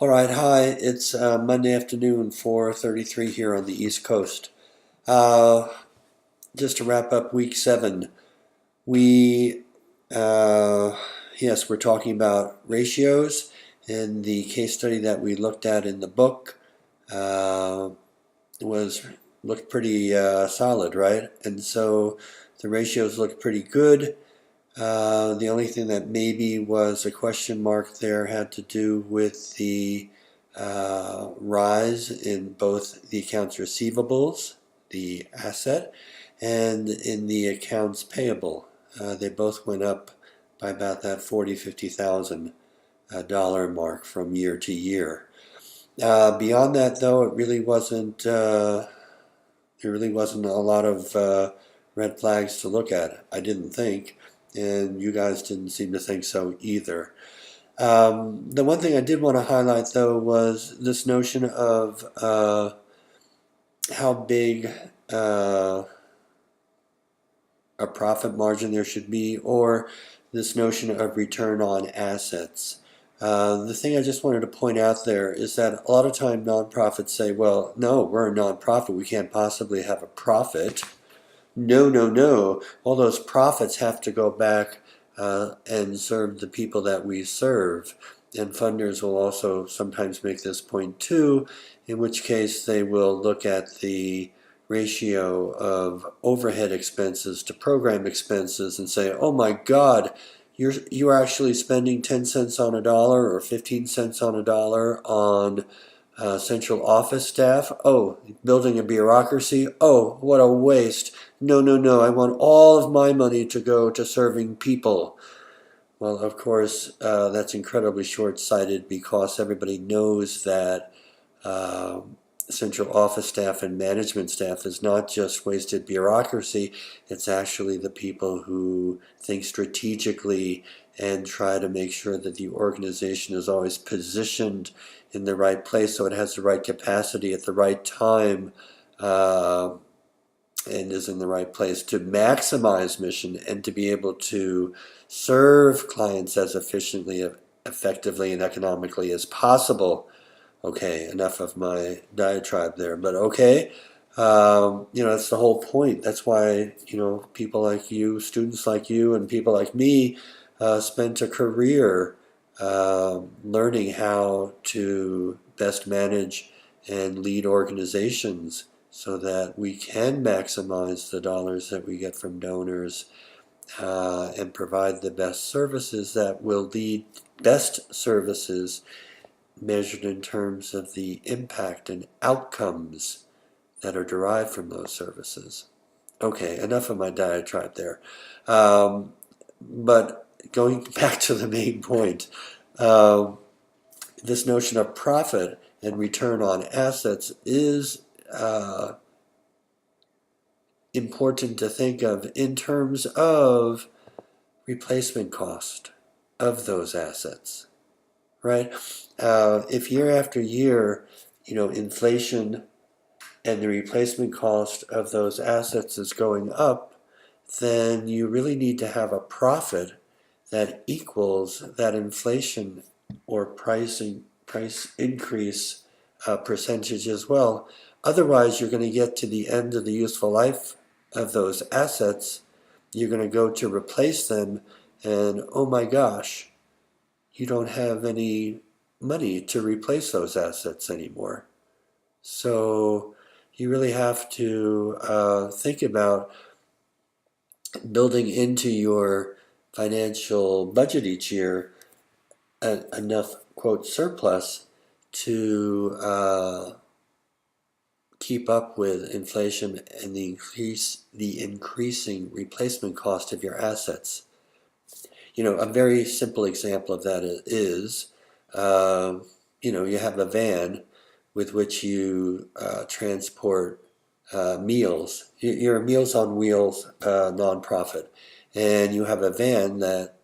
All right, hi. It's Monday afternoon, 4:33 here on the East Coast. Uh, just to wrap up week 7, we uh, yes, we're talking about ratios, and the case study that we looked at in the book uh, was looked pretty solid, right? And so the ratios looked pretty good. The only thing that maybe was a question mark there had to do with the rise in both the accounts receivables, the asset, and in the accounts payable. They both went up by about that 40, $50,000 mark from year to year. Beyond that, though, it really wasn't. There really wasn't a lot of red flags to look at. I didn't think, and you guys didn't seem to think so either. The one thing I did want to highlight, though, was this notion of how big a profit margin there should be, or this notion of return on assets. The thing I just wanted to point out there is that a lot of time nonprofits say, well, no, we're a nonprofit, we can't possibly have a profit. No, no, no. All those profits have to go back and serve the people that we serve. And funders will also sometimes make this point too, in which case they will look at the ratio of overhead expenses to program expenses and say, oh my God, you're actually spending 10 cents on a dollar or 15 cents on a dollar on central office staff. Oh, building a bureaucracy. Oh, what a waste. No, no, no. I want all of my money to go to serving people. Well, of course, that's incredibly short-sighted because everybody knows that central office staff and management staff is not just wasted bureaucracy, it's actually the people who think strategically and try to make sure that the organization is always positioned in the right place so it has the right capacity at the right time and is in the right place to maximize mission and to be able to serve clients as efficiently, effectively, and economically as possible. Okay, enough of my diatribe there, but okay. That's the whole point. That's why, people like you, students like you, and people like me spent a career learning how to best manage and lead organizations so that we can maximize the dollars that we get from donors and provide the best services that will lead best services measured in terms of the impact and outcomes that are derived from those services. Okay, enough of my diatribe there. But going back to the main point, this notion of profit and return on assets is important to think of in terms of replacement cost of those assets, right? If year after year, inflation and the replacement cost of those assets is going up, then you really need to have a profit that equals that inflation or price increase percentage as well. Otherwise, you're going to get to the end of the useful life of those assets. You're going to go to replace them, and oh my gosh, you don't have any money to replace those assets anymore. So you really have to think about building into your financial budget each year enough, quote, surplus to keep up with inflation and the increasing replacement cost of your assets. A very simple example of that is, you have a van with which you transport meals. You're a Meals on Wheels nonprofit, and you have a van that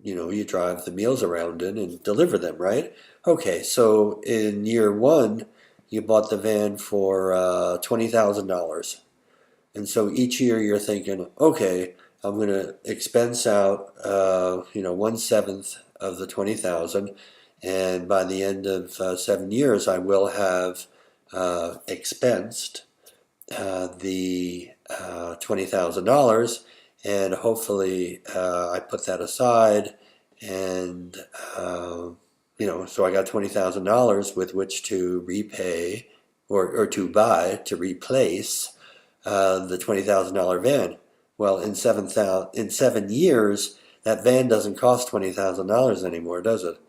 you drive the meals around in and deliver them, right? Okay, so in year one, you bought the van for $20,000. And so each year you're thinking, okay, I'm going to expense out, 1/7 of the 20,000, and by the end of 7 years I will have expensed the $20,000, and hopefully I put that aside, and so I got $20,000 with which to repay or to replace the $20,000 van. Well, in 7 years, that van doesn't cost $20,000 anymore, does it?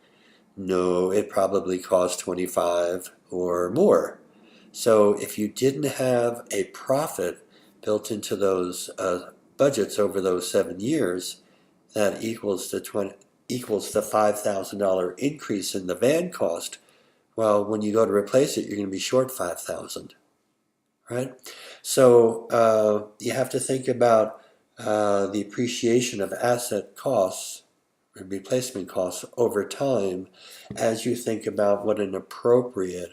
No, it probably costs 25 or more. So if you didn't have a profit built into those budgets over those 7 years, that equals the $5,000 increase in the van cost. Well, when you go to replace it, you're going to be short 5,000, right? So you have to think about the appreciation of asset costs and replacement costs over time as you think about what an appropriate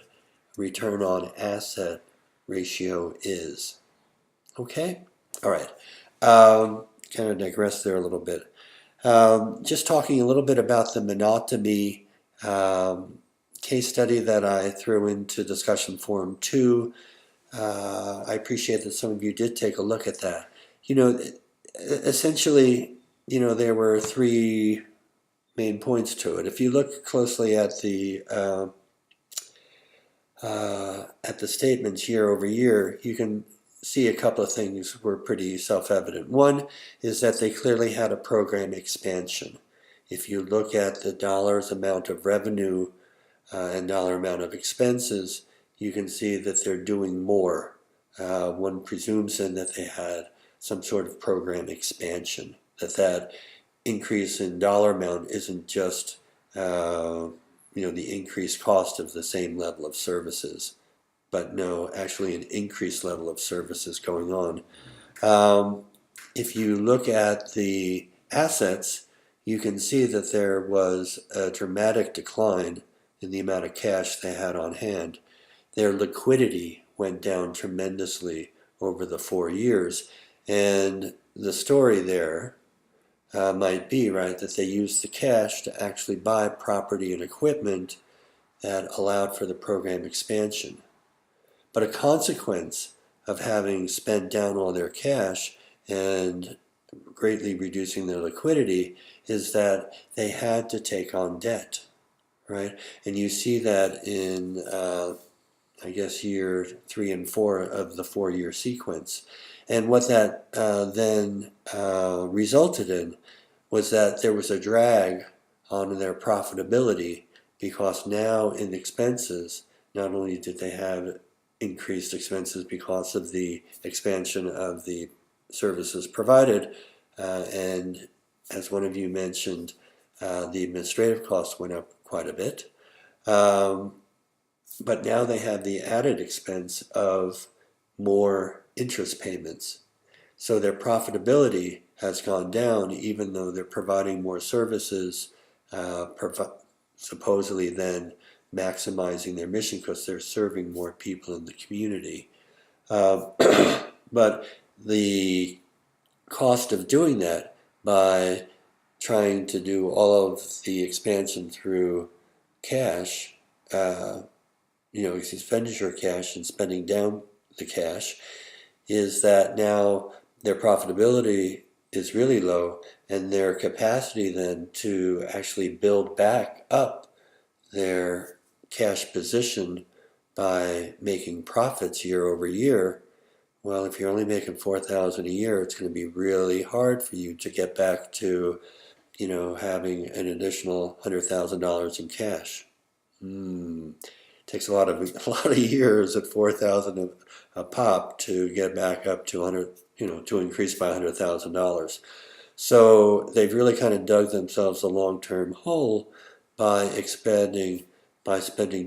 return on asset ratio is. Okay? All right. Kind of digress there a little bit. Just talking a little bit about the monotony case study that I threw into discussion forum 2. I appreciate that some of you did take a look at that. Essentially, there were 3 main points to it. If you look closely at the statements year over year, you can see a couple of things were pretty self-evident. One is that they clearly had a program expansion. If you look at the dollars amount of revenue and dollar amount of expenses, you can see that they're doing more. One presumes then that they had some sort of program expansion, that increase in dollar amount isn't just the increased cost of the same level of services, but no, actually an increased level of services going on. If you look at the assets, you can see that there was a dramatic decline in the amount of cash they had on hand. Their liquidity went down tremendously over the 4 years, and the story there might be, right, that they used the cash to actually buy property and equipment that allowed for the program expansion. But a consequence of having spent down all their cash and greatly reducing their liquidity is that they had to take on debt, right? And you see that in, year 3 and 4 of the 4-year sequence. And what that then resulted in was that there was a drag on their profitability, because now in expenses, not only did they have increased expenses because of the expansion of the services provided, and as one of you mentioned, the administrative costs went up quite a bit, but now they have the added expense of more interest payments. So their profitability has gone down, even though they're providing more services, supposedly then maximizing their mission because they're serving more people in the community. But the cost of doing that by trying to do all of the expansion through cash, expenditure cash and spending down the cash, is that now their profitability is really low, and their capacity then to actually build back up their cash position by making profits year over year. Well, if you're only making $4,000 a year, it's going to be really hard for you to get back to, having an additional $100,000 in cash. Takes a lot of years at $4,000 a pop to get back up to to increase by $100,000. So they've really kind of dug themselves a long-term hole by spending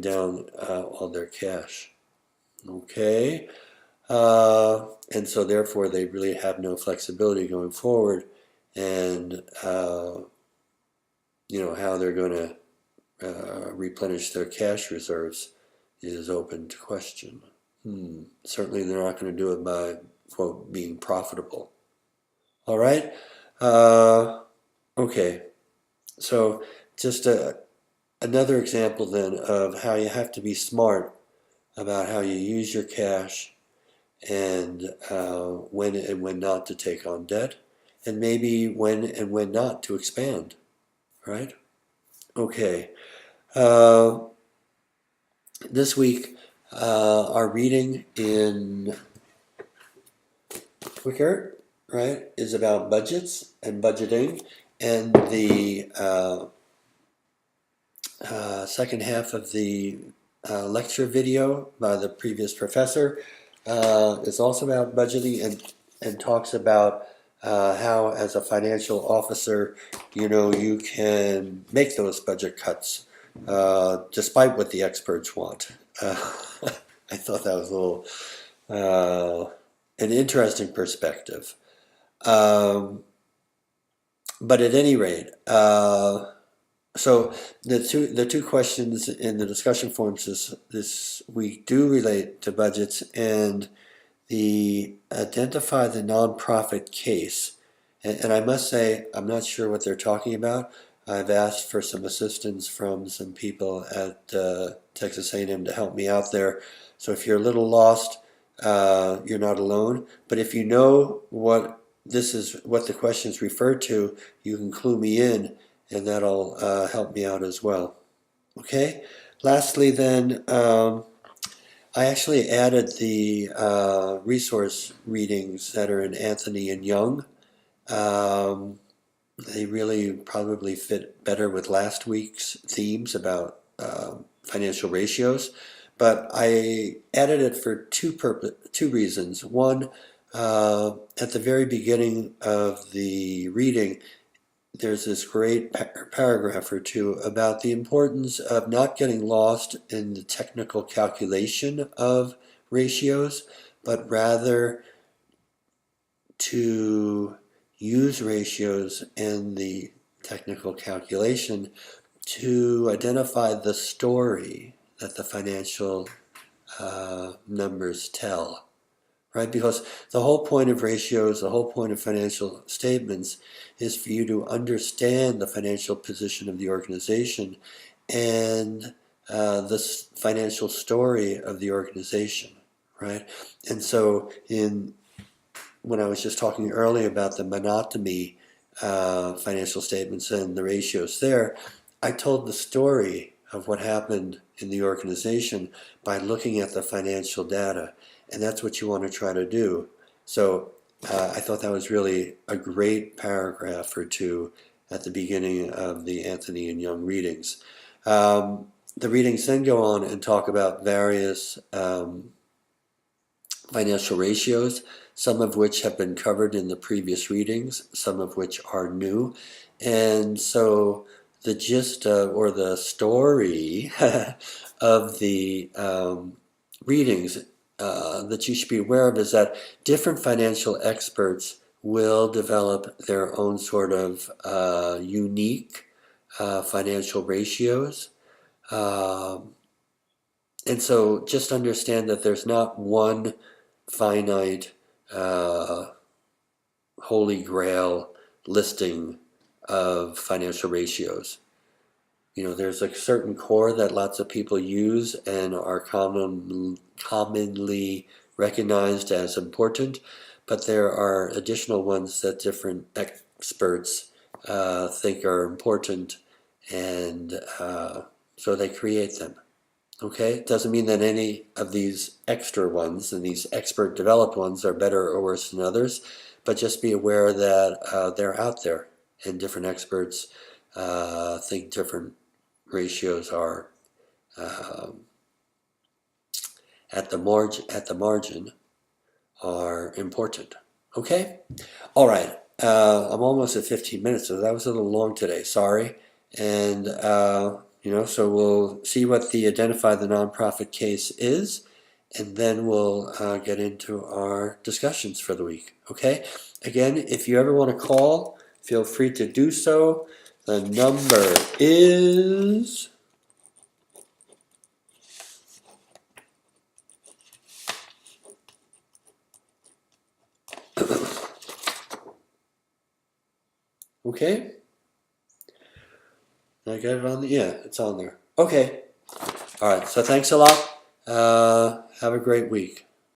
down all their cash. Okay, and so therefore they really have no flexibility going forward, and how they're going to replenish their cash reserves is open to question. Certainly they're not going to do it by, quote, being profitable. All right? Okay. So just another example then of how you have to be smart about how you use your cash and when and when not to take on debt, and maybe when and when not to expand, right? Okay. This week, our reading in Quicker, right, is about budgets and budgeting, and the second half of the lecture video by the previous professor is also about budgeting and talks about how, as a financial officer, you can make those budget cuts despite what the experts want. I thought that was a little an interesting perspective. But at any rate, so the two questions in the discussion forums this week do relate to budgets and the identify the nonprofit case. And I must say, I'm not sure what they're talking about. I've asked for some assistance from some people at Texas A&M to help me out there. So if you're a little lost, you're not alone. But if you know what this is, what the questions refer to, you can clue me in, and that'll help me out as well. Okay. Lastly, then. I actually added the resource readings that are in Anthony and Young. They really probably fit better with last week's themes about financial ratios. But I added it for two reasons. One, at the very beginning of the reading, there's this great paragraph or two about the importance of not getting lost in the technical calculation of ratios, but rather to use ratios in the technical calculation to identify the story that the financial numbers tell. Right? Because the whole point of ratios, the whole point of financial statements is for you to understand the financial position of the organization and the financial story of the organization, right? And so when I was just talking earlier about the monotony financial statements and the ratios there, I told the story of what happened in the organization by looking at the financial data. And that's what you want to try to do. So I thought that was really a great paragraph or two at the beginning of the Anthony and Young readings. The readings then go on and talk about various financial ratios, some of which have been covered in the previous readings, some of which are new. And so the gist or the story of the readings that you should be aware of is that different financial experts will develop their own sort of unique financial ratios. And so just understand that there's not one finite holy grail listing of financial ratios. There's a certain core that lots of people use and are commonly recognized as important, but there are additional ones that different experts think are important, and so they create them. Okay, it doesn't mean that any of these extra ones and these expert developed ones are better or worse than others, but just be aware that they're out there, and different experts think different ratios are at the margin are important. Okay, all right. I'm almost at 15 minutes, so that was a little long today. Sorry, and so we'll see what the identify the nonprofit case is, and then we'll get into our discussions for the week. Okay. Again, if you ever want to call, feel free to do so. The number is okay. Did I get it on the? Yeah, it's on there. Okay. All right. So thanks a lot. Have a great week.